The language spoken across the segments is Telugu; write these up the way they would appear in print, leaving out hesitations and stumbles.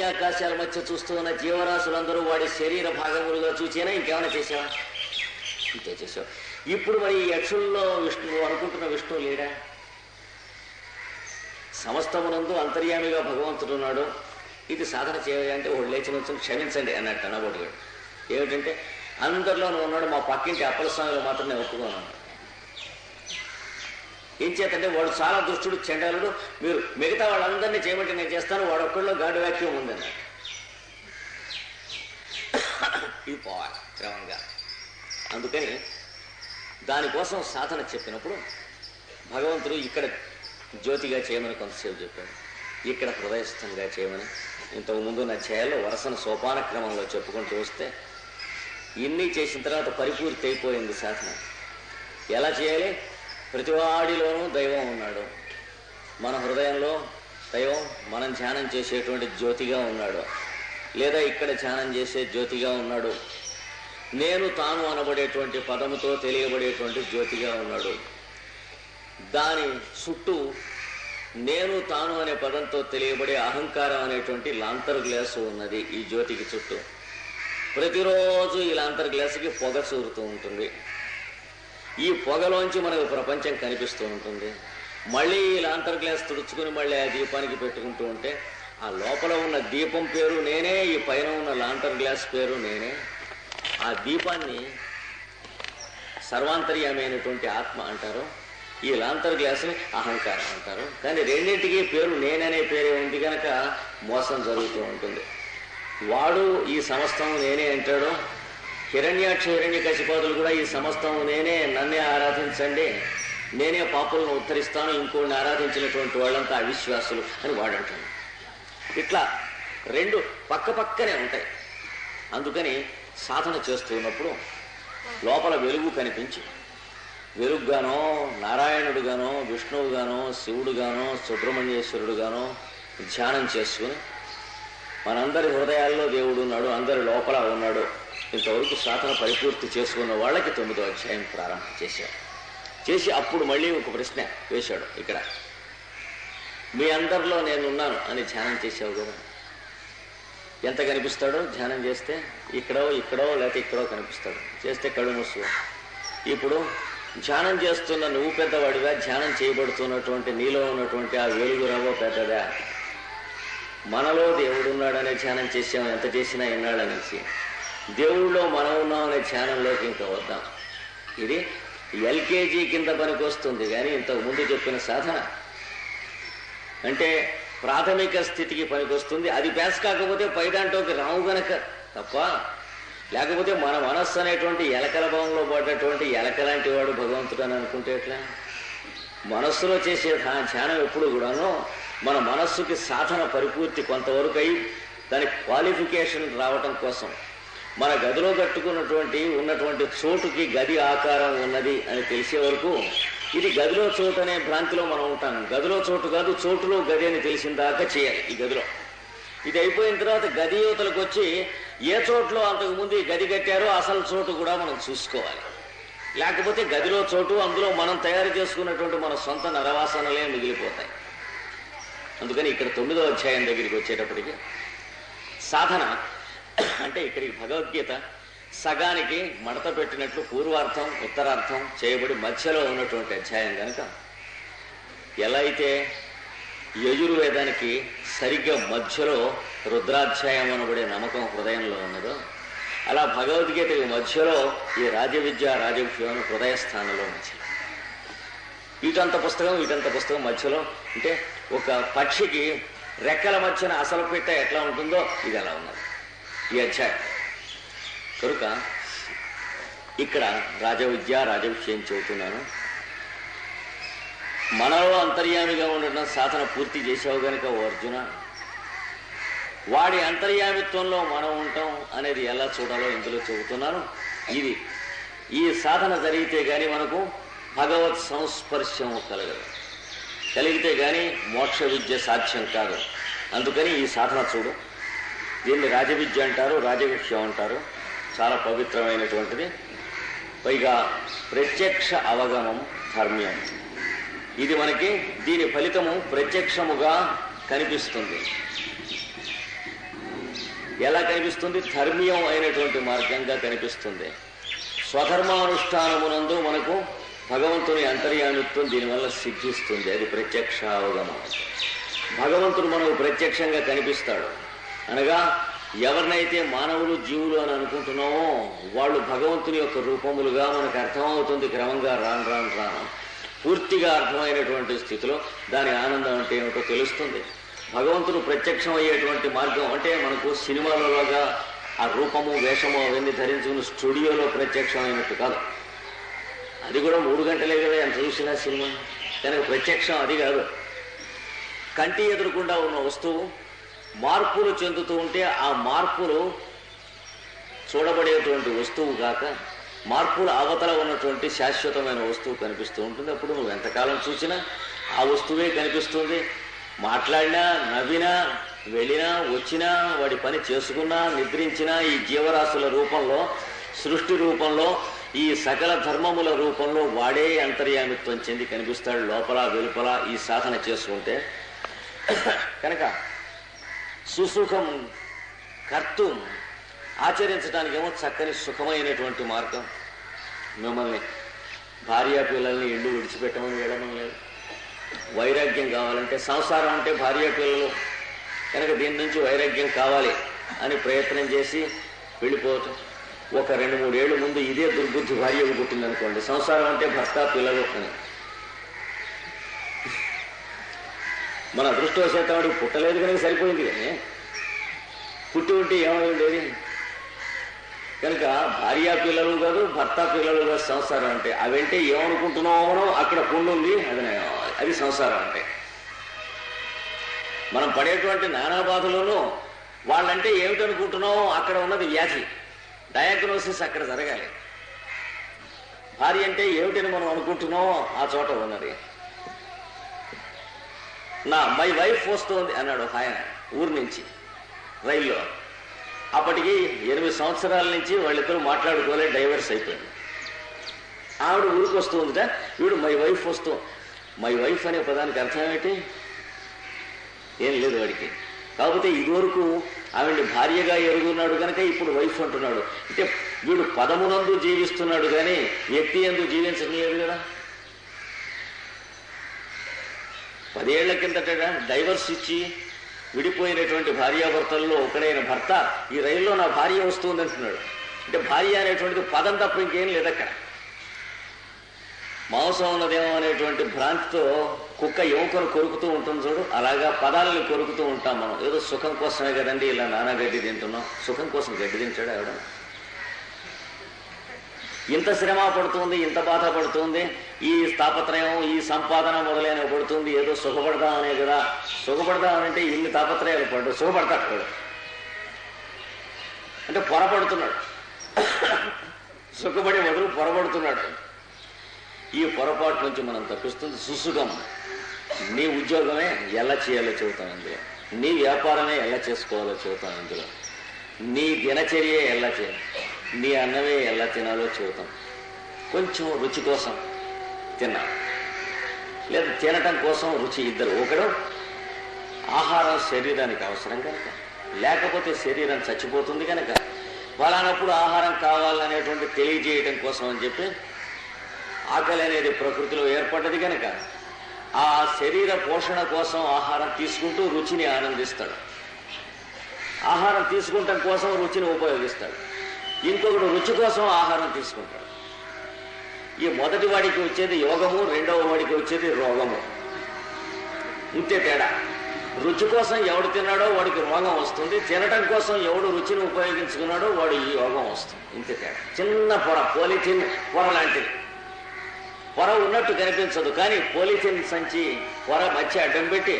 ఆకాశాల మధ్య చూస్తూ ఉన్న జీవరాశులందరూ వాడి శరీర భాగములుగా చూచేనా ఇంకేమైనా చేసావా? ఇంతే చేసావు. ఇప్పుడు మరి ఈ యక్షుల్లో విష్ణువు అనుకుంటున్న విష్ణువు లేడా? సమస్తమునందు అంతర్యామిగా భగవంతుడు ఉన్నాడు. ఇది సాధన చేయాలంటే ఒకడు లేచిన వచ్చి క్షమించండి అన్నట్టు అనబోటుగాడు. ఏమిటంటే అందరిలోనూ ఉన్నాడు, మా పక్కింటి అప్పల స్వామిలో మాత్రం నేను ఒప్పుకోను. ఏం చేతంటే వాడు చాలా దుష్టుడు, చెండాలుడు, మీరు మిగతా వాళ్ళందరినీ చేయమంటే నేను చేస్తాను, వాడు ఒక్కడిలో గాడి వాక్యం ఉందన్నాడు. ఇది పోవాలి క్రమంగా. అందుకని దానికోసం సాధన చెప్పినప్పుడు భగవంతుడు ఇక్కడ జ్యోతిగా చేయమని కొంతసేపు చెప్పాడు, ఇక్కడ హృదయస్థంగా చేయమని ఇంతకు ముందు అధ్యాయాల్లో వరుసను సోపాన క్రమంలో చెప్పుకుంటూ వస్తే ఇన్ని చేసిన తర్వాత పరిపూర్తి అయిపోయింది సాధన. ఎలా చేయాలి? ప్రతివాడిలోనూ దైవం ఉన్నాడు. మన హృదయంలో దైవం మనం ధ్యానం చేసేటువంటి జ్యోతిగా ఉన్నాడు, లేదా ఇక్కడ ధ్యానం చేసే జ్యోతిగా ఉన్నాడు. నేను తాను అనబడేటువంటి పదముతో తెలియబడేటువంటి జ్యోతిగా ఉన్నాడు. దాని చుట్టూ నేను తాను అనే పదంతో తెలియబడే అహంకారం అనేటువంటి లాంతర్ గ్లాసు ఉన్నది. ఈ జ్యోతికి చుట్టూ ప్రతిరోజు ఈ లాంతర్ గ్లాసుకి పొగ చూరుతూ ఉంటుంది. ఈ పొగలోంచి మనకు ప్రపంచం కనిపిస్తూ ఉంటుంది. మళ్ళీ ఈ లాంతర్ గ్లాస్ తుడుచుకుని మళ్ళీ ఆ దీపానికి పెట్టుకుంటూ ఉంటే ఆ లోపల ఉన్న దీపం పేరు నేనే, ఈ పైన ఉన్న లాంతర్ గ్లాస్ పేరు నేనే. ఆ దీపాన్ని సర్వాంతర్యమైనటువంటి ఆత్మ అంటారు, ఈ లాంతర్ గ్లాసుని అహంకారం అంటారు. కానీ రెండింటికి పేరు నేననే పేరే ఉంది కనుక మోసం జరుగుతూ ఉంటుంది. వాడు ఈ సమస్తం నేనే అంటాడు. హిరణ్యాక్ష హిరణ్యకశిపాదులు కూడా ఈ సమస్తం నేనే, నన్నే ఆరాధించండి, నేనే పాపులను ఉద్ధరిస్తాను, ఇంకోడిని ఆరాధించినటువంటి వాళ్ళంతా అవిశ్వాసులు అని వాడంటాడు. ఇట్లా రెండు పక్క పక్కనే ఉంటాయి. అందుకని సాధన చేస్తున్నప్పుడు లోపల వెలుగు కనిపించి వెలుగుగానో నారాయణుడుగానో విష్ణువుగానో శివుడుగానో సుబ్రహ్మణ్యేశ్వరుడుగానో ధ్యానం చేసుకుని మనందరి హృదయాల్లో దేవుడు ఉన్నాడు, అందరి లోపల ఉన్నాడు. ఇంతవరకు సాధన పరిపూర్తి చేసుకున్న వాళ్ళకి 9వ అధ్యాయం ప్రారంభం చేసి అప్పుడు మళ్ళీ ఒక ప్రశ్న వేశాడు. ఇక్కడ మీ అందరిలో నేనున్నాను అని ధ్యానం చేసావు కదా, ఎంత కనిపిస్తాడో ధ్యానం చేస్తే? ఇక్కడో లేకపోతే ఇక్కడో కనిపిస్తాడు. చేస్తే కళ్ళు మూసుకో. ఇప్పుడు ధ్యానం చేస్తున్న నువ్వు పెద్దవాడిగా, ధ్యానం చేయబడుతున్నటువంటి నీలో ఉన్నటువంటి ఆ వెలుగు రవ్వ పెద్దదా? మనలో దేవుడు ఉన్నాడనే ధ్యానం చేసాము, ఎంత చేసినా ఎన్నాళ్ళనేసి. దేవుళ్ళో మనం ఉన్నామనే ధ్యానంలోకి ఇంకా వద్దాం. ఇది ఎల్కేజీ కింద పనికి వస్తుంది. కానీ ఇంతకు ముందు చెప్పిన సాధన అంటే ప్రాథమిక స్థితికి పనికి వస్తుంది. అది ప్యాస్ కాకపోతే పైదాంట్లోకి రావు గనక తప్ప, లేకపోతే మన మనస్సు అనేటువంటి ఎలకల భావంలో పడ్డటువంటి ఎలక లాంటి వాడు భగవంతుడు అని అనుకుంటే ఎట్లా? మనస్సులో చేసే ధ్యానం ఎప్పుడు కూడాను మన మనస్సుకి సాధన పరిపూర్తి కొంతవరకు అయి దాని క్వాలిఫికేషన్ రావటం కోసం మన గదిలో ఉన్నటువంటి చోటుకి గది ఆకారం ఉన్నది అని తెలిసే వరకు ఇది గదిలో చోటు అనే భ్రాంతిలో మనం ఉంటాం. గదిలో చోటు కాదు, చోటులో గది అని తెలిసిన దాకా చేయాలి ఈ గదిలో. ఇది అయిపోయిన తర్వాత గది యువతలకు వచ్చి ఏ చోట్లో అంతకుముందు ఈ గది కట్టారో అసలు చోటు కూడా మనం చూసుకోవాలి. లేకపోతే గదిలో చోటు, అందులో మనం తయారు చేసుకున్నటువంటి మన సొంత నరవాసనలే మిగిలిపోతాయి. అందుకని ఇక్కడ 9వ అధ్యాయం దగ్గరికి వచ్చేటప్పటికి సాధన అంటే ఇక్కడికి భగవద్గీత సగానికి మడత పెట్టినట్లు పూర్వార్థం ఉత్తరార్థం చేయబడి మధ్యలో ఉన్నటువంటి అధ్యాయం కనుక, ఎలా అయితే యజుర్వేదానికి సరిగ్గా మధ్యలో రుద్రాధ్యాయం అనబడే నమ్మకం హృదయంలో ఉన్నదో, అలా భగవద్గీతకి మధ్యలో ఈ రాజవిద్య రాజవిషయం హృదయ స్థానంలో మధ్యలో. ఇటంత పుస్తకం మధ్యలో. అంటే ఒక పక్షికి రెక్కల మధ్యన అసలు పెట్ట ఎట్లా ఉంటుందో ఇది అలా ఉన్నది ఈ అధ్యాయం. కనుక ఇక్కడ రాజవిద్య రాజవిషయం చెబుతున్నాను. మనలో అంతర్యామిగా ఉండడం సాధన పూర్తి చేసావు కనుక ఓ అర్జున, వాడి అంతర్యామిత్వంలో మనం ఉంటాం అనేది ఎలా చూడాలో ఇందులో చెబుతున్నాను. ఈ సాధన జరిగితే కానీ మనకు భగవత్ సంస్పర్శం కలిగితే కానీ మోక్ష విద్య సాధ్యం కాదు. అందుకని ఈ సాధన చూడు. దీన్ని రాజవిద్య అంటారు, రాజవిషయం అంటారు. చాలా పవిత్రమైనటువంటిది. పైగా ప్రత్యక్ష అవగమం ధర్మ్యం. ఇది మనకి దీని ఫలితము ప్రత్యక్షముగా కనిపిస్తుంది. ఎలా కనిపిస్తుంది? ధర్మీయం అయినటువంటి మార్గంగా కనిపిస్తుంది. స్వధర్మానుష్ఠానమునందు మనకు భగవంతుని అంతర్యామిత్వం దీనివల్ల సిద్ధిస్తుంది. అది ప్రత్యక్షావగమం. భగవంతుడు మనకు ప్రత్యక్షంగా కనిపిస్తాడు అనగా ఎవరినైతే మానవులు జీవులు అని అనుకుంటున్నామో వాళ్ళు భగవంతుని యొక్క రూపములుగా మనకు అర్థమవుతుంది. క్రమంగా రాను రాను రాను పూర్తిగా అర్థమైనటువంటి స్థితిలో దాని ఆనందం అంటే ఏమిటో తెలుస్తుంది. భగవంతుడు ప్రత్యక్షం అయ్యేటువంటి మార్గం అంటే మనకు సినిమాలలోగా ఆ రూపము వేషము అవన్నీ ధరించుకుని స్టూడియోలో ప్రత్యక్షం అయినట్టు కాదు. అది కూడా 3 గంటలే కదా ఎంత చూసినా సినిమా. కనుక ప్రత్యక్షం అది కాదు. కంటి ఎదురుకుండా ఉన్న వస్తువు మార్పులు చెందుతూ ఉంటే ఆ మార్పులు చూడబడేటువంటి వస్తువు కాక మార్పుల అవతల ఉన్నటువంటి శాశ్వతమైన వస్తువు కనిపిస్తూ ఉంటుంది. అప్పుడు నువ్వు ఎంతకాలం చూసినా ఆ వస్తువే కనిపిస్తుంది. మాట్లాడినా, నవ్వినా, వెళ్ళినా, వచ్చినా, వాడి పని చేసుకున్నా, నిద్రించినా ఈ జీవరాశుల రూపంలో, సృష్టి రూపంలో, ఈ సకల ధర్మముల రూపంలో వాడే అంతర్యామిత్వం చెంది కనిపిస్తాడు లోపల వెలుపల ఈ సాధన చేసుకుంటే. కనుక సుసుఖం కర్తం ఆచరించడానికేమో చక్కని సుఖమైనటువంటి మార్గం. మిమ్మల్ని భార్యా పిల్లల్ని ఇల్లు విడిచిపెట్టమని వెళ్ళడం లేదు. వైరాగ్యం కావాలంటే సంసారం అంటే భార్యా పిల్లలు కనుక దీని నుంచి వైరాగ్యం కావాలి అని ప్రయత్నం చేసి వెళ్ళిపోవటం. ఒక 2-3 ఏళ్ళ ముందు ఇదే దుర్బుద్ధి భార్యకు పుట్టిందనుకోండి, సంసారం అంటే భర్త పిల్లలు అని. మన అదృష్టవశాత్తు వాడికి పుట్టలేదు కనుక సరిపోయింది. కానీ పుట్టి ఉంటే ఏమైంది? కనుక భార్యా పిల్లలు కాదు, భర్త పిల్లలు కాదు సంసారం అంటే. అవంటే ఏమనుకుంటున్నామో అక్కడ పుండుంది, అది సంసారం అంటే. మనం పడేటువంటి నానా బాధలను వాళ్ళంటే ఏమిటనుకుంటున్నామో అక్కడ ఉన్నది వ్యాధి. డయాగ్నోసిస్ అక్కడ జరగాలి. భార్య అంటే ఏమిటని మనం అనుకుంటున్నామో ఆ చోట ఉన్నది. మై వైఫ్ వస్తుంది అన్నాడు ఆయన ఊరు నుంచి రైల్లో. అప్పటికి 8 సంవత్సరాల నుంచి వాళ్ళిద్దరూ మాట్లాడుకోలే, డైవర్స్ అయిపోయింది. ఆవిడ ఊరికి వస్తుందిట, వీడు మై వైఫ్ వస్తూ. మై వైఫ్ అనే పదానికి అర్థం ఏమిటి? ఏం లేదు వాడికి. కాకపోతే ఇదివరకు ఆవిడ్ని భార్యగా ఎరుగున్నాడు కనుక ఇప్పుడు వైఫ్ అంటున్నాడు. అంటే వీడు పదమునందు జీవిస్తున్నాడు కానీ వ్యక్తి యందు జీవించడం లేదు కదా. 10 ఏళ్ల కిందట డైవర్స్ ఇచ్చి విడిపోయినటువంటి భార్యాభర్తల్లో ఒకడైన భర్త ఈ రైల్లో నా భార్య వస్తుంది అంటున్నాడు. అంటే భార్య అనేటువంటిది పదం తప్ప ఇంకేం లేదు అక్కడ. మాంసం ఉన్నదేమో అనేటువంటి భ్రాంతితో కుక్క ఎముకను కొరుకుతూ ఉంటుంది చూడు, అలాగా పదాలను కొరుకుతూ ఉంటాం మనం. ఏదో సుఖం కోసమే కదండి ఇలా నానా గడ్డి తింటున్నాం. సుఖం కోసం గడ్డి తింటాడు ఆవిడ. ఇంత శ్రమ పడుతుంది, ఇంత బాధ పడుతుంది, ఈ తాపత్రయం, ఈ సంపాదన మొదలైనవి పడుతుంది. ఏదో సుఖపడదామనే కదా. సుఖపడదామనంటే ఇన్ని తాపత్రయాలు పడ్డు, సుఖపడతాడు అంటే పొరపడుతున్నాడు. సుఖపడి మొదలు పొరపడుతున్నాడు. ఈ పొరపాటు నుంచి మనం తప్పిస్తుంది సుసుఖం. నీ ఉద్యోగమే ఎలా చేయాలో చెబుతాను అందులో, నీ వ్యాపారమే ఎలా చేసుకోవాలో చెబుతాను అందులో, నీ దినచర్య ఎలా చేయాలి, నీ అన్నమే ఎలా తినాలో చెబుతాం. కొంచెం రుచి కోసం తిన్నాం, లేదా తినటం కోసం రుచి. ఇద్దరు, ఒకడు ఆహారం శరీరానికి అవసరం కనుక, లేకపోతే శరీరం చచ్చిపోతుంది కనుక ఫలానప్పుడు ఆహారం కావాలనేటువంటి తెలియజేయటం కోసం అని చెప్పి ఆకలి అనేది ప్రకృతిలో ఏర్పడ్డది కనుక ఆ శరీర పోషణ కోసం ఆహారం తీసుకుంటూ రుచిని ఆనందిస్తాడు. ఆహారం తీసుకుంటాం కోసం రుచిని ఉపయోగిస్తాడు. ఇంకొకడు రుచి కోసం ఆహారం తీసుకుంటాడు. ఈ మొదటి వాడికి వచ్చేది యోగము, రెండవ వాడికి వచ్చేది రోగము. ఇంతే తేడా. రుచి కోసం ఎవడు తిన్నాడో వాడికి రోగం వస్తుంది, తినటం కోసం ఎవడు రుచిని ఉపయోగించుకున్నాడో వాడు ఈ యోగం వస్తుంది. ఇంతే తేడా. చిన్న పొర, పోలిథిన్ పొర లాంటిది. పొర ఉన్నట్టు కనిపించదు కానీ పోలిథిన్ సంచి పొర మధ్య అడ్డం పెట్టి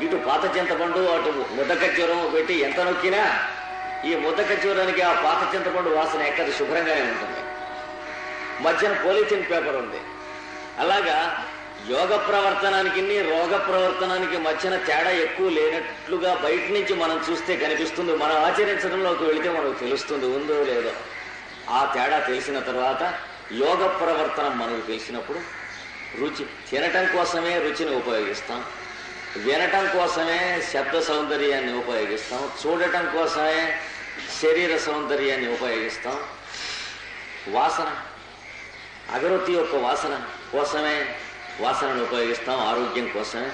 ఇటు పాత చింతపండు అటు ముద్దకచ్చూరం పెట్టి ఎంత నొక్కినా ఈ ముద్దకచ్చూరానికి ఆ పాత చింతపండు వాసన ఎక్కది, శుభ్రంగానే ఉంటుంది. మధ్యన పోలిథిన్ పేపర్ ఉంది. అలాగా యోగ ప్రవర్తనానికి రోగ ప్రవర్తనానికి మధ్యన తేడా ఎక్కువ లేనట్లుగా బయట నుంచి మనం చూస్తే కనిపిస్తుంది. మనం ఆచరించడంలోకి వెళితే మనకు తెలుస్తుంది ఉందో లేదో. ఆ తేడా తెలిసిన తర్వాత యోగ ప్రవర్తనం మనకు తెలిసినప్పుడు రుచి, తినటం కోసమే రుచిని ఉపయోగిస్తాం, వినటం కోసమే శబ్ద సౌందర్యాన్ని ఉపయోగిస్తాం, చూడటం కోసమే శరీర సౌందర్యాన్ని ఉపయోగిస్తాం. వాసన, అగరొత్తి యొక్క వాసన కోసమే వాసనను ఉపయోగిస్తాం, ఆరోగ్యం కోసమే.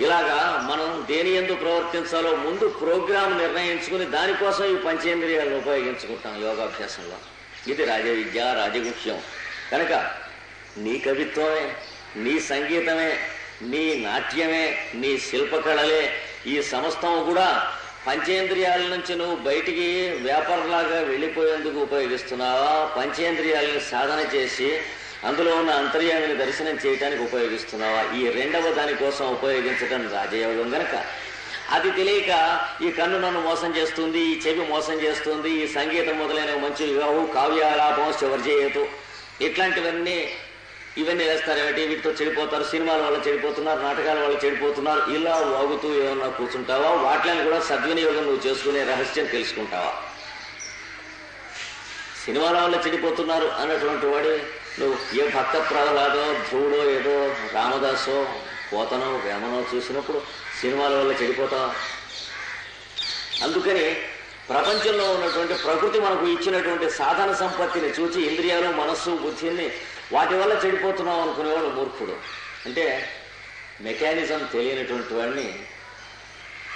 ఇలాగా మనం దేని యందు ప్రవర్తించాలో ముందు ప్రోగ్రాం నిర్ణయించుకుని దానికోసం ఈ పంచేంద్రియాలను ఉపయోగించుకుంటాం యోగాభ్యాసంలో. ఇది రాజవిద్య, రాజగుహ్యం. కనుక నీ కవిత్వమే, నీ సంగీతమే, నీ నాట్యమే, నీ శిల్పకళలే ఈ సమస్తం కూడా పంచేంద్రియాల నుంచి నువ్వు బయటికి వ్యాపారంలాగా వెళ్ళిపోయేందుకు ఉపయోగిస్తున్నావా, పంచేంద్రియాలను సాధన చేసి అందులో ఉన్న అంతర్యామిని దర్శనం చేయడానికి ఉపయోగిస్తున్నావా? ఈ రెండవ దానికోసం ఉపయోగించడం రాజయోగం. గనక అది తెలియక ఈ కన్ను నన్ను మోసం చేస్తుంది, ఈ చెవి మోసం చేస్తుంది, ఈ సంగీతం మొదలైన మంచి కావ్యాలాపం శవర్జేయతు ఇవన్నీ వేస్తారేమిటి, వీటితో చెడిపోతారు, సినిమాల వల్ల చెడిపోతున్నారు, నాటకాల వల్ల చెడిపోతున్నారు, ఇలా వాగుతూ ఏమన్నా కూర్చుంటావా? వాటిని కూడా సద్వినియోగం నువ్వు చేసుకునే రహస్యం తెలుసుకుంటావా? సినిమాల వల్ల చెడిపోతున్నారు అన్నటువంటి వాడు నువ్వు ఏ భక్త ప్రహ్లాదో, ధ్రువుడో, ఏదో రామదాసో, పోతనో, వేమనో చూసినప్పుడు సినిమాల వల్ల చెడిపోతావా? అందుకని ప్రపంచంలో ఉన్నటువంటి ప్రకృతి మనకు ఇచ్చినటువంటి సాధన సంపత్తిని చూచి ఇంద్రియాలు, మనస్సు, బుద్ధిని వాటి వల్ల చెడిపోతున్నాం అనుకునేవాడు మూర్ఖుడు. అంటే మెకానిజం తెలియనటువంటి వాడిని,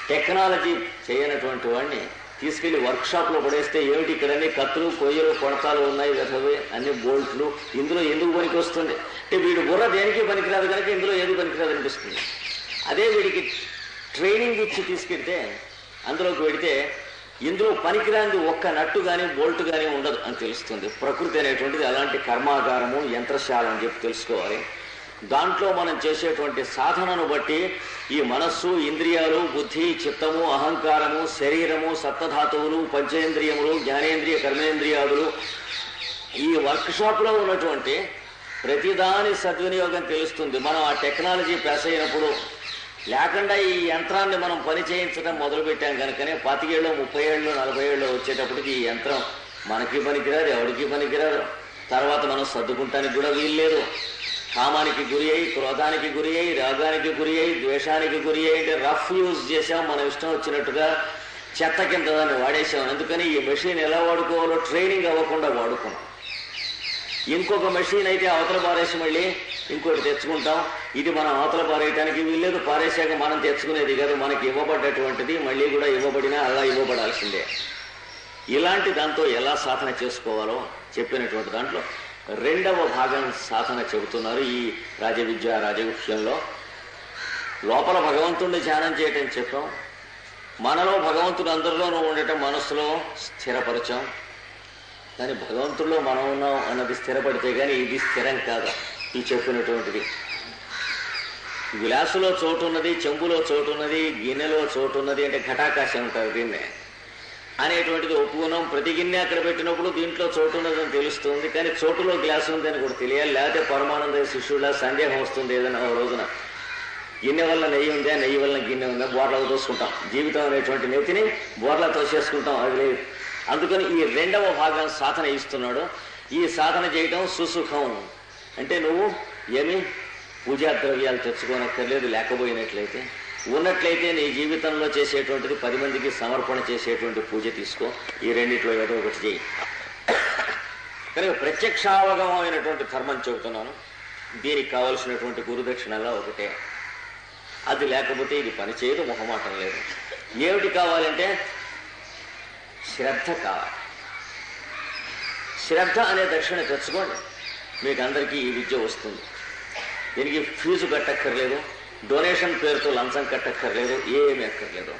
టెక్నాలజీ చేయనటువంటి వాడిని తీసుకెళ్లి వర్క్షాప్లో పడేస్తే ఏమిటి ఇక్కడన్నీ కత్తులు, కొయ్యలు, కొడతాలు ఉన్నాయి, వెధవే అన్ని బోల్ట్లు, ఇందులో ఎందుకు పనికి వస్తుంది అంటే వీడు బుర్ర దేనికి పనికిరాదు కనుక ఇందులో ఏది పనికిరాదు అనిపిస్తుంది. అదే వీడికి ట్రైనింగ్ ఇచ్చి తీసుకెళ్తే అందులోకి వెడితే ఇందులో పనికిరాంది ఒక్క నట్టు కానీ బోల్ట్ కానీ ఉండదు అని తెలుస్తుంది. ప్రకృతి అనేటువంటిది అలాంటి కర్మాగారము, యంత్రశాల అని చెప్పి తెలుసుకోవాలి. దాంట్లో మనం చేసేటువంటి సాధనను బట్టి ఈ మనస్సు, ఇంద్రియాలు, బుద్ధి, చిత్తము, అహంకారము, శరీరము, సప్తధాతువులు, పంచేంద్రియములు, జ్ఞానేంద్రియ, కర్మేంద్రియాదులు, ఈ వర్క్షాప్లో ఉన్నటువంటి ప్రతిదాని సద్వినియోగం తెలుస్తుంది. మనం ఆ టెక్నాలజీ పాస్ అయినప్పుడు లేకుండా ఈ యంత్రాన్ని మనం పని చేయించడం మొదలుపెట్టాం కనుకనే 25 ఏళ్ళు, 30 ఏళ్ళు, 40 ఏళ్ళు వచ్చేటప్పటికి ఈ యంత్రం మనకి పనికిరాదు, ఎవరికి పనికిరాదు. తర్వాత మనం సర్దుకుంటానికి కూడా వీల్లేదు. కామానికి గురి అయి, క్రోధానికి గురి అయి, రాగానికి గురి అయి, ద్వేషానికి గురి అయి, అంటే రఫ్ యూజ్ చేసాం, మనం ఇష్టం వచ్చినట్టుగా చెత్త కింద దాన్ని వాడేసాం. అందుకని ఈ మెషిన్ ఎలా వాడుకోవాలో ట్రైనింగ్ అవ్వకుండా వాడుకున్నాం. ఇంకొక మెషిన్ అయితే అవతల పారేసి మళ్ళీ ఇంకోటి తెచ్చుకుంటాం. ఇది మనం అవతల పారేయటానికి వీల్లేదు, పారేసాక మనం తెచ్చుకునేది కాదు, మనకి ఇవ్వబడ్డటువంటిది మళ్ళీ కూడా ఇవ్వబడినా అలా ఇవ్వబడాల్సిందే. ఇలాంటి దాంతో ఎలా సాధన చేసుకోవాలో చెప్పినటువంటి దాంట్లో రెండవ భాగం సాధన చెబుతున్నారు ఈ రాజవిద్య, రాజగుహ్యంలో. లోపల భగవంతుడిని ధ్యానం చేయటం చెప్పాం, మనలో భగవంతుడు అందరిలోనూ ఉండటం మనస్సులో స్థిరపరచాం. కానీ భగవంతుడిలో మనం ఉన్నాం అన్నది స్థిరపడితే కానీ ఇది స్థిరం కాదు. ఈ చెప్పినటువంటిది గ్లాసులో చోటు ఉన్నది, చెంబులో చోటు ఉన్నది, గిన్నెలో చోటు ఉన్నది, అంటే ఘటాకాశం ఉంటారు దీన్నే అనేటువంటిది ఒప్పుకున్నాం. ప్రతి గిన్నె అక్కడ పెట్టినప్పుడు దీంట్లో చోటు ఉన్నదని తెలుస్తుంది, కానీ చోటులో గ్లాసు ఉందని కూడా తెలియాలి. లేకపోతే పరమానంద శిష్యుడా సందేహం వస్తుంది ఏదైనా ఓ రోజున. గిన్నె వల్ల నెయ్యి ఉందా, నెయ్యి వల్ల గిన్నె ఉందా, బోర్లలో తోసుకుంటాం. జీవితం అనేటువంటి నెత్తిని బోర్లా తోసేసుకుంటాం, అది లేదు. అందుకని ఈ రెండవ భాగం సాధన ఇస్తున్నాడు. ఈ సాధన చేయటం సుసుఖం. అంటే నువ్వు ఏమి పూజా ద్రవ్యాలు తెచ్చుకోనక్కర్లేదు. లేకపోయినట్లయితే ఉన్నట్లయితే నీ జీవితంలో చేసేటువంటిది 10 మందికి సమర్పణ చేసేటువంటి పూజ తీసుకో. ఈ రెండిట్లో ఏదో ఒకటి చేయి. కనుక ప్రత్యక్షావగమైనటువంటి ధర్మం చెబుతున్నాను. దీనికి కావలసినటువంటి గురుదక్షిణలో ఒకటే. అది లేకపోతే ఇది పని చేయదు, మొహమాటం లేదు. ఏమిటి కావాలంటే శ్రద్ధ కావాలి. శ్రద్ధ అనే దక్షిణ తెచ్చుకోండి, మీకు అందరికీ ఈ విద్య వస్తుంది. దీనికి ఫీజు కట్టక్కర్లేదు, డొనేషన్ పేరుతో లంచం కట్టక్కర్లేదు, ఏమీ అక్కర్లేదు.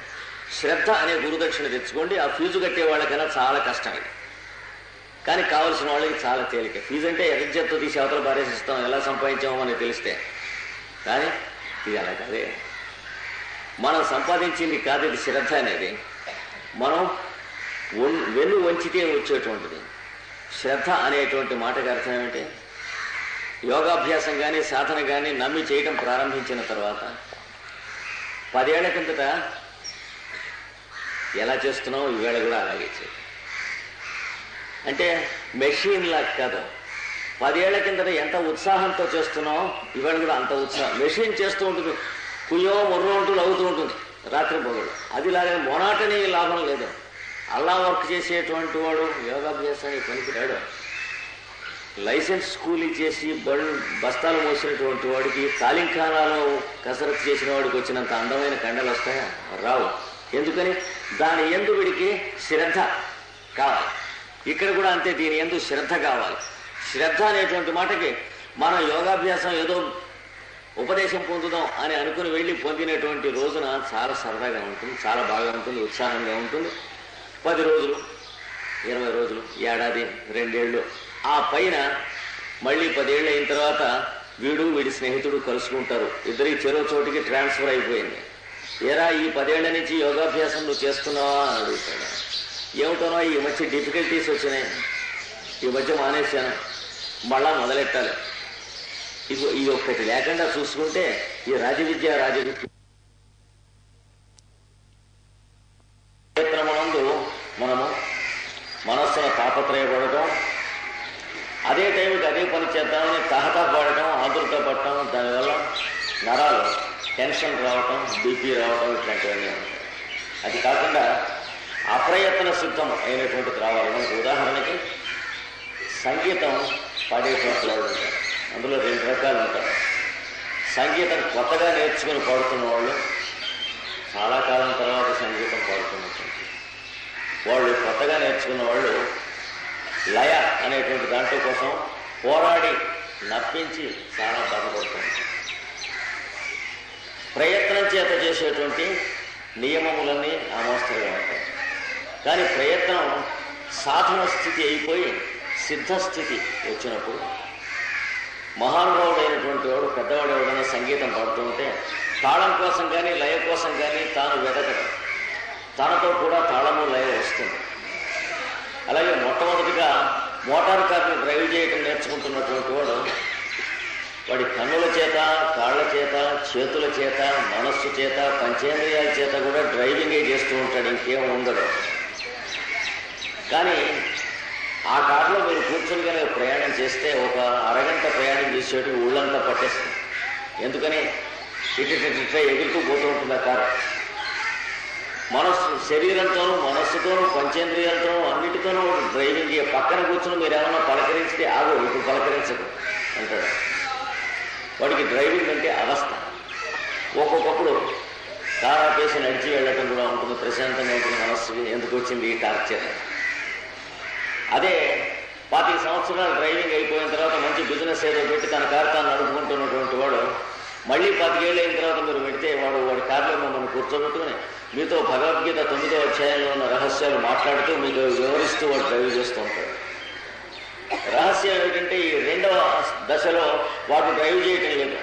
శ్రద్ధ అనే గురుదక్షిణ తెచ్చుకోండి. ఆ ఫీజు కట్టే వాళ్ళకైనా చాలా కష్టం ఇది, కానీ కావలసిన వాళ్ళకి చాలా తేలిక. ఫీజు అంటే ఎగ్జెప్తో తీసి అవతల పారేసిస్తాం, ఎలా సంపాదించామో మనకి తెలిస్తే. కానీ ఇది అలా కాదే. మనం సంపాదించింది కాదు ఇది శ్రద్ధ అనేది. మనం వెన్ను వంచితే వచ్చేటువంటిది. శ్రద్ధ అనేటువంటి మాటకు అర్థం ఏమిటి? యోగాభ్యాసం కానీ సాధన కానీ నమ్మి చేయటం ప్రారంభించిన తర్వాత 10 ఏళ్ల కిందట ఎలా చేస్తున్నావు ఈవేళ కూడా అలాగే చేయి. అంటే మెషిన్లా కాదు. 10 ఏళ్ల కిందట ఎంత ఉత్సాహంతో చేస్తున్నావు ఈవేళ కూడా అంత ఉత్సాహం. మెషిన్ చేస్తూ ఉంటుంది, కుయ్యో మొర్రో అంటూ అవుతూ ఉంటుంది రాత్రి పగలు. అది లాగా మొనాటని లాభం లేదు. అలా వర్క్ చేసేటువంటి వాడు యోగాభ్యాసానికి పనికిరాడు. లైసెన్స్ స్కూల్ చేసి బస్తాలు మోసినటువంటి వాడికి తాలింఖానాలో కసరత్తు చేసిన వాడికి వచ్చినంత అందమైన కండలు వస్తాయా? రావు. ఎందుకని? దాని యందు వీడికి శ్రద్ధ కావాలి. ఇక్కడ కూడా అంతే, దీని యందు శ్రద్ధ కావాలి. శ్రద్ధ అనేటువంటి మాటకి మనం యోగాభ్యాసం ఏదో ఉపదేశం పొందుదాం అని అనుకుని వెళ్ళి పొందినటువంటి రోజున చాలా సరదాగా ఉంటుంది, చాలా బాగా ఉంటుంది, ఉత్సాహంగా ఉంటుంది. 10 రోజులు, 20 రోజులు, ఏడాది, 2 ఏళ్ళు, ఆ పైన మళ్ళీ 10 ఏళ్ళు అయిన తర్వాత వీడి స్నేహితుడు కలుసుకుంటారు. ఇద్దరికి చెరో చోటికి ట్రాన్స్ఫర్ అయిపోయింది. ఏరా ఈ 10 ఏళ్ల నుంచి యోగాభ్యాసం నువ్వు చేస్తున్నావా అని అడుగుతాడు. ఏమిటోనో ఈ మధ్య డిఫికల్టీస్ వచ్చినాయి, ఈ మధ్య మానేశాను, మళ్ళా మొదలెట్టాలి. ఇది ఒక్కటి లేకుండా చూసుకుంటే ఈ రాజవిద్య క్షేత్రమునందు మనము మనస్సును తాపత్రయపడటం, అదే టైంకి అదే పని చేద్దామని తహతపడటం, ఆదుర్త పడటం, దానివల్ల నరాలు టెన్షన్ రావటం, బీపీ రావటం, ఇట్లాంటివన్నీ ఉంటాయి. అది కాకుండా అప్రయత్న సిద్ధం అయినటువంటిది రావాలి. మనకు ఉదాహరణకి సంగీతం పాడేటువంటి వాళ్ళు ఉంటారు. అందులో 2 రకాలు ఉంటారు. సంగీతం కొత్తగా నేర్చుకుని పాడుతున్న వాళ్ళు, చాలా కాలం తర్వాత సంగీతం పాడుతున్నటువంటి వాళ్ళు. కొత్తగా నేర్చుకున్న వాళ్ళు లయ అనేటువంటి దాంట్లో కోసం పోరాడి నప్పించి చాలా బాధపడుతుంది. ప్రయత్నం చేత చేసేటువంటి నియమములన్నీ ఆమోస్తరుగా ఉంటాయి. కానీ ప్రయత్నం సాధన స్థితి అయిపోయి సిద్ధస్థితి వచ్చినప్పుడు మహానుభావుడైనటువంటి వాడు, పెద్దవాడు ఎవడైనా సంగీతం పాడుతూ ఉంటే తాళం కోసం కానీ లయ కోసం కానీ తాను వెతకడం, తనతో కూడా తాళము లయ వస్తుంది. అలాగే మొట్టమొదటిగా మోటార్ కార్ని డ్రైవ్ చేయడం నేర్చుకుంటున్నటువంటి వాడి కన్నుల చేత, కాళ్ళ చేత, చేతుల చేత, మనస్సు చేత, పంచేంద్రియాల చేత కూడా డ్రైవింగే చేస్తూ ఉంటాడు, ఇంకేం ఉండదు. కానీ ఆ కారులో మీరు కూర్చొని కనుక ప్రయాణం చేస్తే ఒక అరగంట ప్రయాణం చేసేట్టు ఊళ్ళంతా పట్టేస్తుంది. ఎందుకని? ఇట్లా ఎగురుతూ పోతూ ఉంటుంది ఆ కారు. శరీరంతోనూ, మనస్సుతోనూ, పంచేంద్రియాలతోనూ, అన్నిటితోనూ డ్రైవింగ్. పక్కన కూర్చొని మీరు ఏమన్నా పలకరిస్తే ఆగో, ఇప్పుడు పలకరించదు అంటాడు. వాడికి డ్రైవింగ్ అంటే అవస్థ. ఒక్కొక్కప్పుడు కారు ఆపేసి నడిచి వెళ్ళటం కూడా ఉంటుంది. ప్రశాంతంగా ఉంటుంది మనస్సుకి. ఎందుకు వచ్చింది ఈ టార్చర్? అదే 25 సంవత్సరాలు డ్రైవింగ్ అయిపోయిన తర్వాత మంచి బిజినెస్ ఏదో పెట్టి తన కారు తాను నడుపుకుంటున్నటువంటి వాడు మళ్ళీ 10 ఏళ్ళు అయిన తర్వాత మీరు పెడితే వాడి కారులో మిమ్మల్ని కూర్చోబెట్టుకుని మీతో భగవద్గీత 9వ అధ్యాయంలో ఉన్న రహస్యాలు మాట్లాడుతూ మీకు వివరిస్తూ వాడు డ్రైవ్ చేస్తూ ఉంటాడు. రహస్యం ఏమిటంటే ఈ 2వ దశలో వాడు డ్రైవ్ చేయటం లేదు.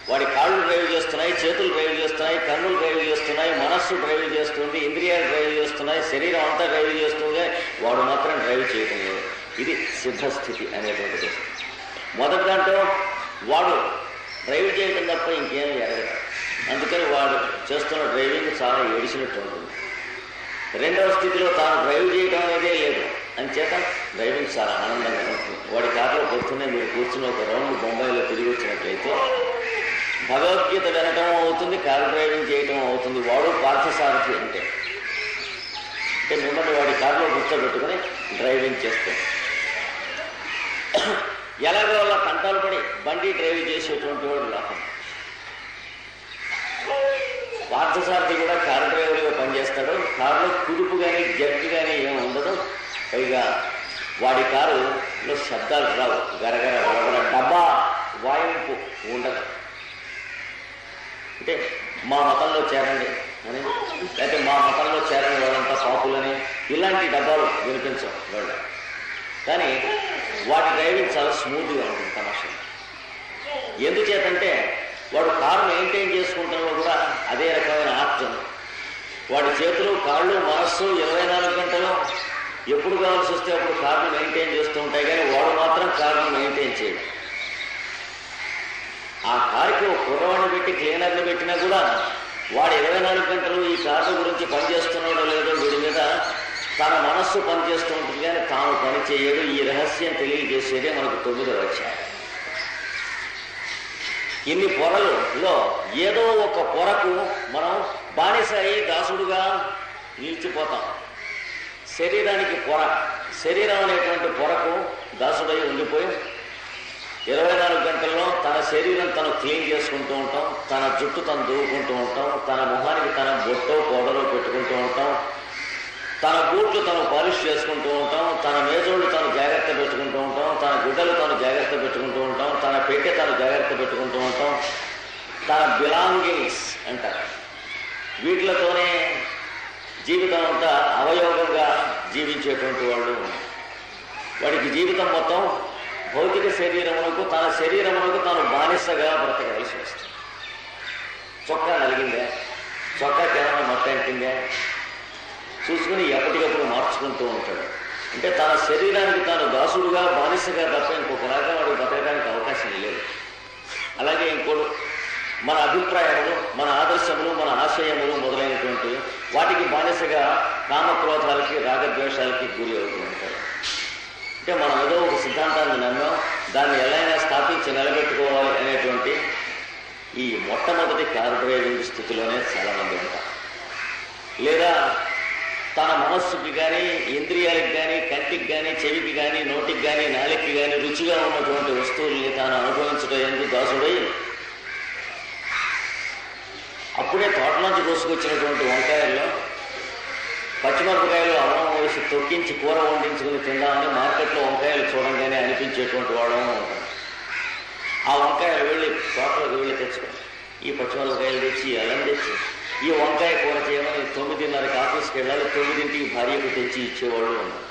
వాడి కాళ్ళు డ్రైవ్ చేస్తున్నాయి, చేతులు డ్రైవ్ చేస్తున్నాయి, కన్నులు డ్రైవ్ చేస్తున్నాయి, మనస్సు డ్రైవ్ చేస్తుంది, ఇంద్రియాలు డ్రైవ్ చేస్తున్నాయి, శరీరం అంతా డ్రైవ్ చేస్తుంది. వాడు మాత్రం డ్రైవ్ చేయటం లేదు. ఇది సిద్ధస్థితి అనేటువంటిది. మొదటి దాంట్లో వాడు డ్రైవ్ చేయటం తప్ప ఇంకేమీ ఎరగదు. అందుకని వాడు చేస్తున్న డ్రైవింగ్ చాలా ఏడిచినట్టు ఉంటుంది. 2వ స్థితిలో తాను డ్రైవ్ చేయడం అనేదే లేదు, అంచేత డ్రైవింగ్ చాలా ఆనందంగా ఉంటుంది. వాడి కారులో పొద్దున్నే మీరు కూర్చుని ఒక రౌండ్ బొంబాయిలో తిరిగి వచ్చినట్లయితే భగవద్గీత వినటం అవుతుంది, కారు డ్రైవింగ్ చేయటం అవుతుంది. వాడు పార్థసారథి అంటే మిమ్మల్ని వాడి కారులో కూర్చోబెట్టుకుని డ్రైవింగ్ చేస్తాడు. ఎలాగో వల్ల కంటాలు పడి బండి డ్రైవ్ చేసేటువంటి వాడు లాభం. పార్థసారథి కూడా కారు డ్రైవర్గా పనిచేస్తాడు. కారులో కుదుపు కానీ జర్క్ కానీ ఏమి ఉండదు. పైగా వాడి కారులో శబ్దాలు రావు, గరగర గరగర డబ్బా వాయింపు ఉండదు. అంటే మా మతంలో చేరండి అని, లేకపోతే మా మతంలో చేరని వాళ్ళంతా పాపులని ఇలాంటి డబ్బాలు వినిపించవు వాళ్ళు. కానీ వాటి డ్రైవింగ్ చాలా స్మూత్గా ఉంటుంది. తమాషా ఎందుచేతంటే వాడు కారు మెయింటైన్ చేసుకుంటున్నా కూడా అదే రకమైన ఆర్ట్. వాడి చేతులు, కాళ్ళు, మనస్సు 24 గంటలు ఎప్పుడు కావాల్సి వస్తే అప్పుడు కారును మెయింటైన్ చేస్తూ ఉంటాయి. కానీ వాడు మాత్రం కారును మెయింటైన్ చేయడు. ఆ కారుకి ఒక కుర్రవాడిని పెట్టి క్లీనర్ని పెట్టినా కూడా వాడు 24 గంటలు ఈ కారు గురించి పనిచేస్తున్నాడో లేదో వీడి మీద తన మనస్సు పనిచేస్తూ ఉంటుంది, కానీ తాను పని చేయడు. ఈ రహస్యం తెలియజేసేదే మనకు 9వ అధ్యాయం. ఇన్ని పొరలలో ఏదో ఒక పొరకు మనం బానిస అయి దాసుడుగా నిలిచిపోతాం. శరీరానికి పొర, శరీరం అనేటువంటి పొరకు దాసుడై ఉండిపోయి 24 గంటల్లో తన శరీరం తను క్లీన్ చేసుకుంటూ ఉంటాం, తన జుట్టు తను దూకుంటూ ఉంటాం, తన మొహానికి తన బొట్టో పౌడరో పెట్టుకుంటూ ఉంటాం, తన బూట్లు తను పాలిష్ చేసుకుంటూ ఉంటాం, తన మేజోళ్ళు తను జాగ్రత్త పెట్టుకుంటూ ఉంటాం, తన గుడ్డలు తను జాగ్రత్త పెట్టుకుంటూ ఉంటాం, తన పెట్టె తను జాగ్రత్త పెట్టుకుంటూ ఉంటాం, తన బిలాంగింగ్స్ అంటారు. వీటితోనే జీవితం అంతా అవయోగంగా జీవించేటువంటి వాళ్ళు. వాడికి జీవితం మొత్తం భౌతిక శరీరమునకు, తన శరీరమునకు తాను బానిసగా బ్రతకవలసి వస్తుంది. చొక్కా నలిగిందే, చొక్కా కేవలం మొత్తాంటిందే చూసుకుని ఎప్పటికప్పుడు మార్చుకుంటూ ఉంటాడు. అంటే తన శరీరానికి తాను దాసుడుగా, బానిసగా తప్ప ఇంకొకలాగా వాడు బ్రతకడానికి అవకాశం లేదు. అలాగే ఇంకోడు మన అభిప్రాయములు, మన ఆదర్శములు, మన ఆశయములు మొదలైనటువంటి వాటికి బానిసగా కామక్రోధాలకి, రాగద్వేషాలకి గురి అవుతూ ఉంటారు. అంటే మనం ఏదో ఒక సిద్ధాంతాన్ని నమ్మాం, దాన్ని ఎలా అయినా స్థాపించి నిలబెట్టుకోవాలి అనేటువంటి ఈ మొట్టమొదటి కార్ డ్రైవింగ్ స్థితిలోనే చాలామంది ఉంటారు. లేదా తన మనస్సుకి కానీ, ఇంద్రియాలకు కానీ, కంటికి కానీ, చెవికి కానీ, నోటికి కానీ, నాలికి కానీ రుచిగా ఉన్నటువంటి వస్తువుల్ని తాను అనుభవించడం ఎందుకు దాసుడై అప్పుడే తోటలోంచి కోసుకొచ్చినటువంటి వంకాయల్లో పచ్చిమిరపకాయలు అన్నం వేసి తొక్కించి కూర వండించుకుని తిందామని మార్కెట్లో వంకాయలు చూడంగానే అనిపించేటువంటి వాడము ఉంటాం. ఆ వంకాయలు వెళ్ళి తోటలోకి వెళ్ళి తెచ్చుకోండి, ఈ పచ్చిమిరపకాయలు తెచ్చి, అల్లం తెచ్చి ఈ వంకాయ కూర చేయమని 9:30కి ఆఫీస్కి వెళ్ళాలి, 9ంటికి భార్యకు తెచ్చి ఇచ్చేవాళ్ళు ఉన్నారు.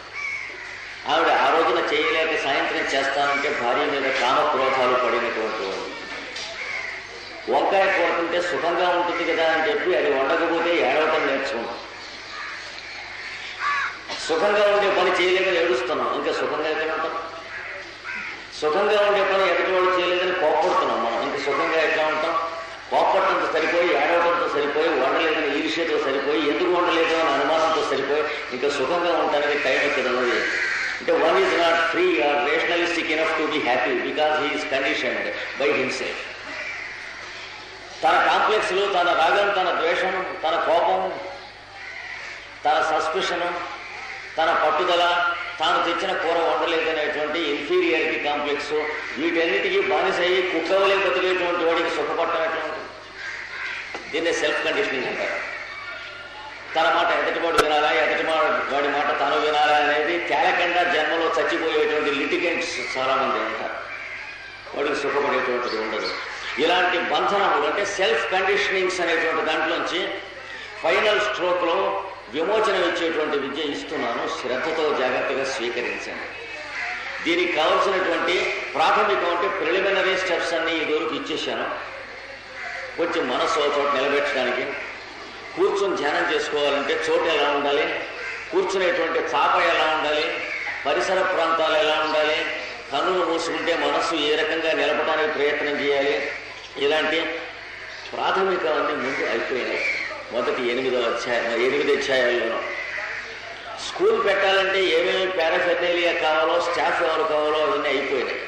ఆవిడ ఆ రోజున చేయలేక సాయంత్రం చేస్తానంటే భార్య మీద కామక్రోధాలు పడినటువంటి వాళ్ళు. వంకాయ కూర తింటే సుఖంగా ఉంటుంది కదా అని చెప్పి అది వండకపోతే ఏడవటం నేర్చుకుంటాం. సుఖంగా ఉండే పని చేయలేక ఏడుస్తున్నాం, ఇంకా సుఖంగా ఎక్కడ ఉంటాం? సుఖంగా ఉండే పని ఎదుటి వాళ్ళు చేయలేదని కోప్పడుతున్నాం మనం, ఇంకా సుఖంగా ఎట్లా ఉంటాం? కోప్పట్టంతో సరిపోయి, ఏడవడంతో సరిపోయి, వండలేదని ఈర్ష్యతో సరిపోయి, ఎందుకు వండలేదు అని అనుమానంతో సరిపోయి ఇంకా సుఖంగా ఉండడానికి టైం ఇక్కడ ఉన్నది. అంటే one is not free or rationalistic enough to be happy because he is conditioned by himself. తన కాంప్లెక్స్లు, తన రాగం, తన ద్వేషం, తన కోపం, తన సస్పిషను, తన పట్టుదల, తాను తెచ్చిన కూర వండలేదనేటువంటి ఇన్ఫీరియారిటీ కాంప్లెక్స్, వీటన్నిటికీ బానిసయ్యి కుక్కవలే బతికేటువంటి వాడికి సుఖపట్టడం ఎట్లా ఉంటుంది? దీన్నే సెల్ఫ్ కండిషనింగ్ అంటారు. తన మాట ఎదటివాడు వినాలా, వాడి మాట తాను వినాలా అనేది తేలకుండా జన్మలో చచ్చిపోయేటువంటి లిటిగెంట్స్ చాలామంది ఉంటారు. వాడికి సుఖపడేటువంటిది ఉండదు. ఇలాంటి బంధనములు అంటే సెల్ఫ్ కండిషనింగ్స్ అనేటువంటి దాంట్లోంచి ఫైనల్ స్ట్రోక్లో విమోచన ఇచ్చేటువంటి విద్య ఇస్తున్నాను, శ్రద్ధతో జాగ్రత్తగా స్వీకరించండి. దీనికి కావాల్సినటువంటి ప్రాథమికం అంటే ప్రిలిమినరీ స్టెప్స్ అన్నీ ఇదివరకు ఇచ్చేసాను. కొంచెం మనసు చోట నిలబెట్టడానికి, కూర్చొని ధ్యానం చేసుకోవాలంటే చోటు ఎలా ఉండాలి, కూర్చునేటువంటి చాప ఎలా ఉండాలి, పరిసర ప్రాంతాలు ఎలా ఉండాలి, కన్నులు మూసుకుంటే మనస్సు ఏ రకంగా నిలపడానికి ప్రయత్నం చేయాలి, ఇలాంటి ప్రాథమికాలన్నీ ముందు అయిపోయినాయి. మొదటి 8 అధ్యాయాల్లోనూ స్కూల్ పెట్టాలంటే ఏమేమి పారాఫెర్నాలియా కావాలో, స్టాఫ్ ఎవరు కావాలో అవన్నీ అయిపోయినాయి.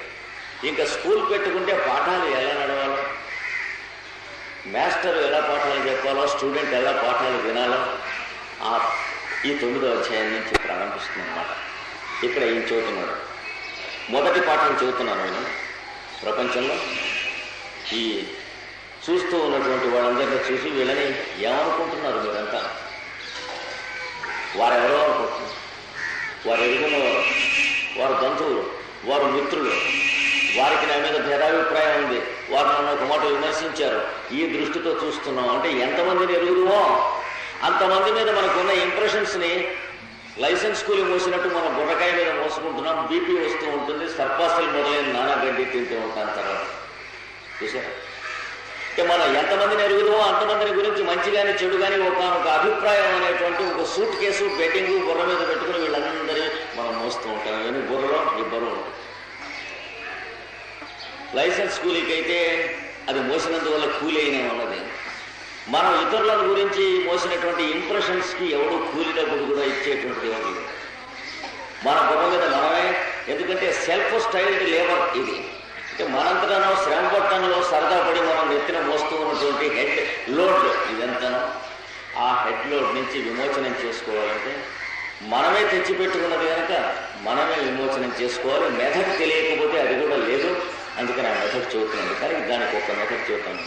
ఇంకా స్కూల్ పెట్టుకుంటే పాఠాలు ఎలా నడవాలో, మాస్టర్ ఎలా పాఠాలు చెప్పాలో, స్టూడెంట్ ఎలా పాఠాలు వినాలో ఈ 9వ అధ్యాయం నుంచి ప్రారంభిస్తుంది అన్నమాట. ఇక్కడ ఏం చదువుతున్నాడు? మొదటి పాఠం చదువుతున్నాను నేను. ప్రపంచంలో ఈ చూస్తూ ఉన్నటువంటి వాళ్ళందరినీ చూసి వీళ్ళని ఏమనుకుంటున్నారు మీరంతా? వారెవరో అనుకుంటున్నారు, వారు ఎరుగున్నవారు, వారు బంధువులు, వారు మిత్రులు, వారికి నా మీద భేదాభిప్రాయం ఉంది, వారు నన్ను ఒక మాట విమర్శించారు, ఈ దృష్టితో చూస్తున్నాం. అంటే ఎంతమందిని ఎరుగుదుమో అంతమంది మీద మనకున్న ఇంప్రెషన్స్ని లైసెన్స్ స్కూల్ మోసినట్టు మనం బుర్రకాయ మీద మోసుకుంటున్నాం. బీపీ వస్తూ ఉంటుంది, సర్పాసలు మొదలైన నానా గడ్డి తింటూ ఉంటాం. తర్వాత చూసారా, అంటే మనం ఎంతమందిని ఎరుగుదామో అంతమందిని గురించి మంచి కానీ చెడు కానీ ఒక అభిప్రాయం అనేటువంటి ఒక సూట్ కేసు బెట్టింగ్ బుర్ర మీద పెట్టుకుని వీళ్ళందరి మనం మోస్తూ ఉంటాం. కానీ బుర్రలో ఈ బరువు ఉంటుంది. లైసెన్స్ స్కూల్కి అయితే అది మోసినందువల్ల కూలీ అయినా ఉన్నది. మనం ఇతరుల గురించి మోసినటువంటి ఇంప్రెషన్స్కి ఎవడు కూలీ డబ్బులు కూడా ఇచ్చేటువంటిది ఎవరు లేదు. మన బుర్ర మీద మనమే, ఎందుకంటే సెల్ఫ్ స్టైల్డ్ లేబర్ ఇది. అంటే మనంతగానో శ్రమ పట్టణంలో సరదా పడి మనం నెత్తిన మోస్తూ ఉన్నటువంటి హెడ్ లోడ్ ఇదంతానో, ఆ హెడ్ లోడ్ నుంచి విమోచనం చేసుకోవాలంటే మనమే తెచ్చిపెట్టుకున్నది కనుక మనమే విమోచనం చేసుకోవాలి. మెథడ్ తెలియకపోతే అది కూడా లేదు. అందుకని ఆ మెథడ్ చూస్తున్నాను. కానీ దానికి ఒక మెథడ్ చూస్తాను.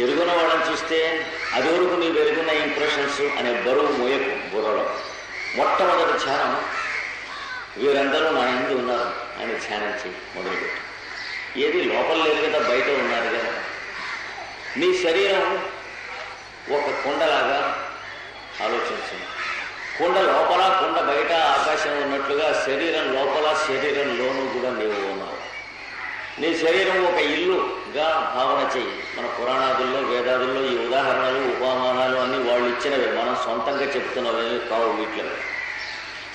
ఎరుగున్న వాళ్ళని చూస్తే అది వరకు నీవు ఎరుగున్న ఇంప్రెషన్స్ అనే బరువు మోయకు బుర్రలో. మొట్టమొదటి ధ్యానం వీరందరూ నా యందు ఉన్నారు అని ధ్యానం చేయి మొదలుపెట్టి. ఏది లోపల లేదు కదా, బయట ఉన్నారు కదా. నీ శరీరం ఒక కుండలాగా ఆలోచించండి. కుండ లోపల కుండ బయట ఆకాశం ఉన్నట్లుగా శరీరం లోపల శరీరంలోనూ కూడా నీవు ఉన్నావు. నీ శరీరం ఒక ఇల్లుగా భావన చెయ్యి. మన పురాణాదుల్లో వేదాదుల్లో ఈ ఉదాహరణలు ఉపమానాలు అన్నీ వాళ్ళు ఇచ్చినవి, మనం సొంతంగా చెప్తున్నవి కావు. వీటిలో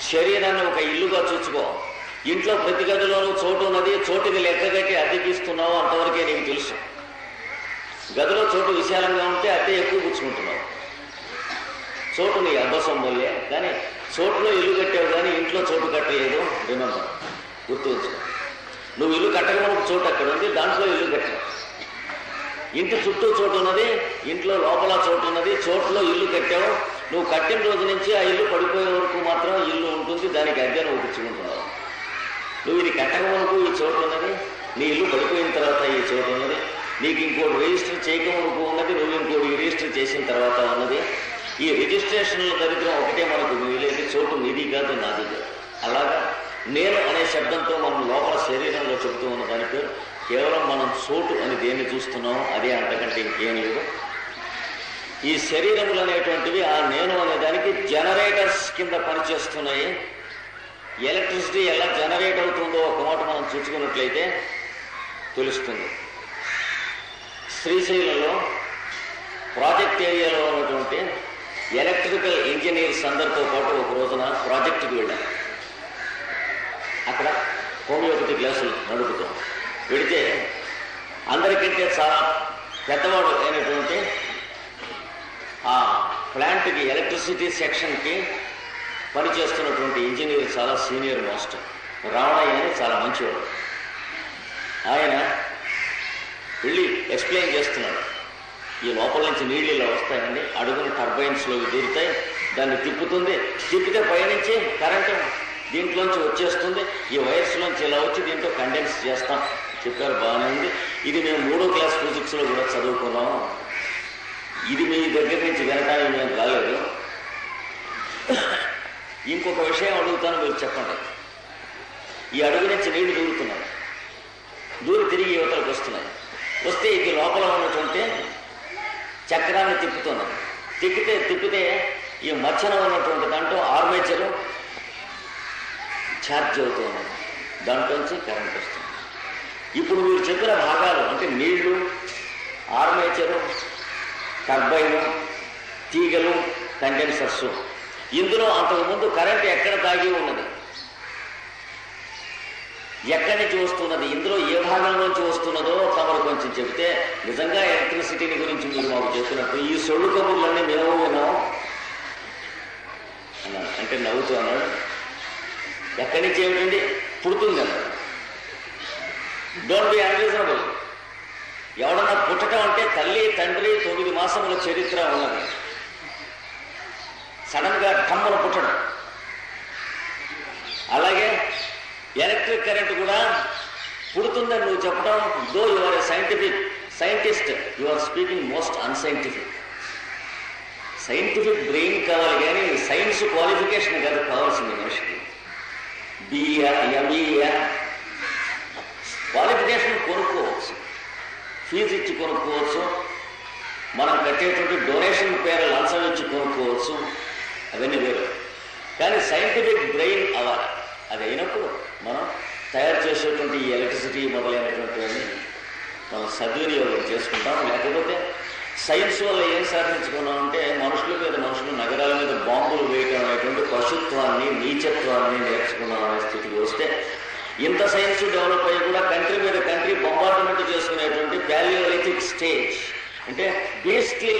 శరీరాన్ని ఒక ఇల్లుగా చూసుకో. ఇంట్లో ప్రతి గదిలోనూ చోటు ఉన్నది. చోటుకి లెక్కగట్టి అద్దెకిస్తున్నావు, అంతవరకే నీకు తెలుసు. గదిలో చోటు విశాలంగా ఉంటే అద్దె ఎక్కువ పుచ్చుకుంటున్నావు. చోటు నీ అబ్బసొమ్మలే, కానీ చోటులో ఇల్లు కట్టావు కానీ ఇంట్లో చోటు కట్టలేదు. రిమెంబర్, గుర్తు ఉంచుకో. నువ్వు ఇల్లు కట్టకపోవడం చోటు అక్కడ ఉంది, దాంట్లో ఇల్లు కట్టావు. ఇంటి చుట్టూ చోటు ఉన్నది, ఇంట్లో లోపల చోటు ఉన్నది. చోటులో ఇల్లు కట్టావు. నువ్వు కట్టిన రోజు నుంచి ఆ ఇల్లు పడిపోయే వరకు మాత్రం ఇల్లు ఉంటుంది, దానికి అద్దె నువ్వు పుచ్చుకుంటున్నావు. నువ్వు ఇది కట్టక వరకు ఈ చోటు ఉన్నది, నీ ఇల్లు పడిపోయిన తర్వాత ఈ చోటు ఉన్నది, నీకు ఇంకోటి రిజిస్టర్ చేయక వరకు ఉన్నది, నువ్వు ఇంకోటి రిజిస్టర్ చేసిన తర్వాత ఉన్నది. ఈ రిజిస్ట్రేషన్ల దరిద్రం ఒకటే మనకు మిగిలేదు. చోటు నీది కాదు, నాది కాదు. అలాగా నేను అనే శబ్దంతో మనం లోపల శరీరంలో చెబుతూ ఉన్న దాని పేరు కేవలం మనం చోటు అని దేన్ని చూస్తున్నామో అదే, అంతకంటే ఇంకేం లేదు. ఈ శరీరములు అనేటువంటివి ఆ నేను అనే దానికి జనరేటర్స్ కింద పనిచేస్తున్నాయి. ఎలక్ట్రిసిటీ ఎలా జనరేట్ అవుతుందో ఒక మాట మనం చూసుకున్నట్లయితే తెలుస్తుంది. శ్రీశైలంలో ప్రాజెక్ట్ ఏరియాలో ఉన్నటువంటి ఎలక్ట్రికల్ ఇంజనీర్స్ అందరితో పాటు ఒక రోజున ప్రాజెక్టుకి వెళ్ళాను. అక్కడ హోమియోపతి క్లాసులు నడుపుతాం. వెడితే అందరికంటే చాలా పెద్దవాడు అయినటువంటి ఆ ప్లాంట్కి ఎలక్ట్రిసిటీ సెక్షన్కి పనిచేస్తున్నటువంటి ఇంజనీర్ చాలా సీనియర్ మాస్టర్ రావణయ్య అని చాలా మంచివాడు. ఆయన వెళ్ళి ఎక్స్ప్లెయిన్ చేస్తున్నాడు. ఈ లోపల నుంచి నీళ్ళు ఇలా వస్తాయండి, అడుగున టర్బైన్స్లోకి దూరుతాయి, దాన్ని తిప్పుతుంది, తిప్పితే పైనుంచి కరెంటు దీంట్లోంచి వచ్చేస్తుంది, ఈ వైర్స్లోంచి ఇలా వచ్చి దీంట్లో కండెన్స్ చేస్తాం చెప్పారు. బాగానే ఉంది. ఇది మేము 3వ క్లాస్ ఫిజిక్స్లో కూడా చదువుకున్నాం. ఇది మీ దగ్గర నుంచి వినటానికి మేము రాలేదు. ఇంకొక విషయం అడుగుతాను, మీరు చెప్పండి. ఈ అడుగు నుంచి నీళ్లు దూరుతున్నాయి, దూరి తిరిగి యువతలకు వస్తున్నాయి. వస్తే ఇది లోపల ఉన్నటువంటి చక్రాన్ని తిప్పుతున్నాం. తిప్పితే ఈ మధ్యన ఉన్నటువంటి దాంట్లో ఆర్మేచరు ఛార్జ్ అవుతూ ఉన్నది, దాంట్లోంచి కరెంట్ వస్తుంది. ఇప్పుడు మీరు చెప్పిన భాగాలు అంటే నీళ్లు, ఆర్మేచరు, టర్బైను, తీగలు, కండెన్సర్సు, ఇందులో అంతకుముందు కరెంట్ ఎక్కడ దాగి ఉన్నది, ఎక్కడి నుంచి వస్తున్నది, ఇందులో ఏ భాగం నుంచి వస్తున్నదో తమరు కొంచెం చెబితే నిజంగా ఎలక్ట్రిసిటీని గురించి మీరు మాకు చెప్పినట్టు ఈ సొళ్ళు కబుర్లన్నీ మేము విన్నాం అన్నాడు. అంటే నవ్వుతూ అన్నాడు, ఎక్కడి నుంచి ఏమిటండి పుడుతుంది అన్నాడు. Don't be unreasonable. ఎవడన్నా పుట్టడం అంటే తల్లి తండ్రి 9 మాసముల చరిత్ర ఉన్నది. సడన్ గా ఠమ్మన పుట్టడం. అలాగే ఎలక్ట్రిక్ కరెంట్ కూడా పుడుతుందని నువ్వు చెప్పడం, though you are a scientist, you are speaking most unscientific. Scientific brain కావాలి కానీ సైన్స్ క్వాలిఫికేషన్ కాదు కావాల్సింది మనిషికి. బిఏ, ఎంఈఏ క్వాలిఫికేషన్ కొనుక్కోవచ్చు, ఫీజు ఇచ్చి కొనుక్కోవచ్చు, మనం కట్టేటువంటి డొనేషన్ పేరు లంచం ఇచ్చి కొనుక్కోవచ్చు, అవన్నీ వేరు. కానీ సైంటిఫిక్ బ్రెయిన్ అవ్వాలి. అది అయినప్పుడు మనం తయారు చేసేటువంటి ఈ ఎలక్ట్రిసిటీ మొదలైనటువంటివన్నీ మనం సద్వినియోగం చేసుకుంటాం. లేకపోతే సైన్స్ వల్ల ఏం సాధించుకున్నామంటే మనుషుల మీద మనుషులు, నగరాల మీద బాంబులు వేయటం అనేటువంటి పశుత్వాన్ని, నీచత్వాన్ని నేర్చుకున్నాం అనే స్థితికి వస్తే ఇంత సైన్స్ డెవలప్ అయ్యి కూడా కంట్రీ మీద కంట్రీ బొంబార్డ్మెంట్ చేసుకునేటువంటి ప్యాలియోలిథిక్ స్టేజ్ అంటే బేసిక్లీ